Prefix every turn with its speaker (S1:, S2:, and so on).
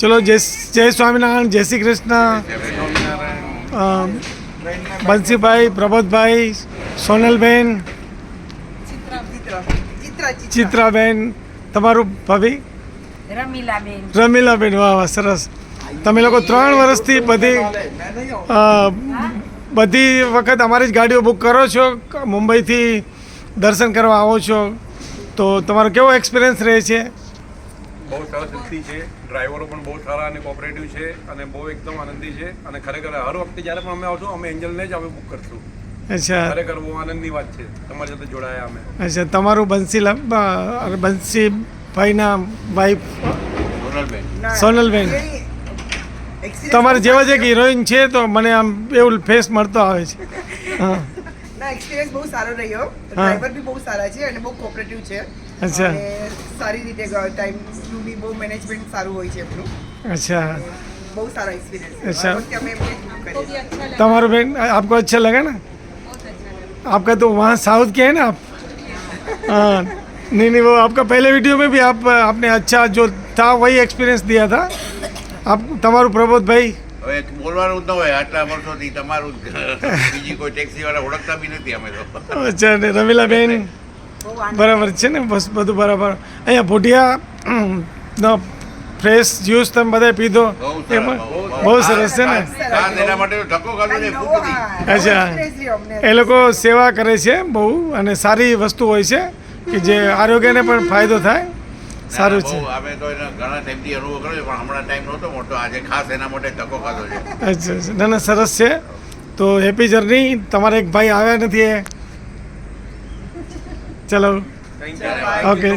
S1: ચલો જય સ્વામિનારાયણ, જય શ્રી કૃષ્ણ. બંસીભાઈ, પ્રબોધભાઈ, સોનલબેન, ચિત્રાબેન, તમારું ભાભી રમીલાબેન. વાહ વાહ, સરસ. તમે લોકો 3 વર્ષથી બધી વખત અમારી જ ગાડીઓ બુક કરો છો, મુંબઈથી દર્શન કરવા આવો છો, તો તમારો કેવો એક્સપિરિયન્સ રહે છે?
S2: બહુ સરસ વ્યક્તિ છે, ડ્રાઈવરો પણ બહુ સારા અને કોઓપરેટિવ છે અને બહુ એકદમ આનંદી છે અને ખરેખર હર વખતે જ્યારે પણ અમે આવશું અમે એન્જલને જ અમે બુક કરશું.
S1: અચ્છા,
S2: ખરેખર બહુ આનંદની વાત છે તમારી સાથે જોડાયા અમે.
S1: અચ્છા, તમારું બંસીભાઈના વાઈફ સોનલબેન તમારે જેવા જ એક હિરોઈન છે, તો મને આમ એવું ફેસ મળતો આવે છે. હા,
S3: ના, એક્સપિરિયન્સ બહુ સારો રહ્યો. ડ્રાઈવર બી બહુ સારા છે અને બહુ કોઓપરેટિવ છે.
S1: અચ્છા,
S3: અને સારી રીતે ટાઈમનું બી બહુ મેનેજમેન્ટ સારું હોય છે એમનું.
S1: अच्छा,
S3: બહુ સારો એક્સપિરિયન્સ છે.
S1: अच्छा.
S3: वक्त हमें अपने बुक करें.
S1: तुम्हारा बहन आपको अच्छा लगा ना? आपका तो वहाँ साउथ के हैं ना आप? हाँ, नहीं वो आपका पहले वीडियो में भी आपने अच्छा जो था वही एक्सपीरियंस दिया था. आप તમારું પ્રબોધભાઈ
S4: હવે બોલવાનું જ ન હોય, આટલા વર્ષોથી તમારું બીજી કોઈ ટેક્સીવાળા ઓળખતા બી નથી અમે તો.
S1: અચ્છા, ને રમીલાબેન બરાબર છે ને? બસ બધું બરાબર. અહીંયા ભોટિયા ફ્રેશ જ્યુસ તમે બધા પીધો એમાં બહુ સરસ છે ને?
S4: ખાસ એના માટે તો ધક્કો ખાધો ને ભૂખથી.
S1: અચ્છા, એ લોકો સેવા કરે છે બહુ અને સારી વસ્તુ હોય છે કે જે આરોગ્યને પણ ફાયદો થાય. સારું છે.
S4: અમે તો એને ઘણા ટાઈમથી અનુભવ કર્યો છે, પણ હમણાં ટાઈમ નહોતો મળતો, આજે ખાસ એના માટે ધક્કો ખાધો છે.
S1: અચ્છા, ના ના, સરસ છે. તો હેપી જર્ની. તમારા એક ભાઈ આવ્યા નથી એ. ચલો,
S2: થેન્ક યુ.
S1: ઓકે.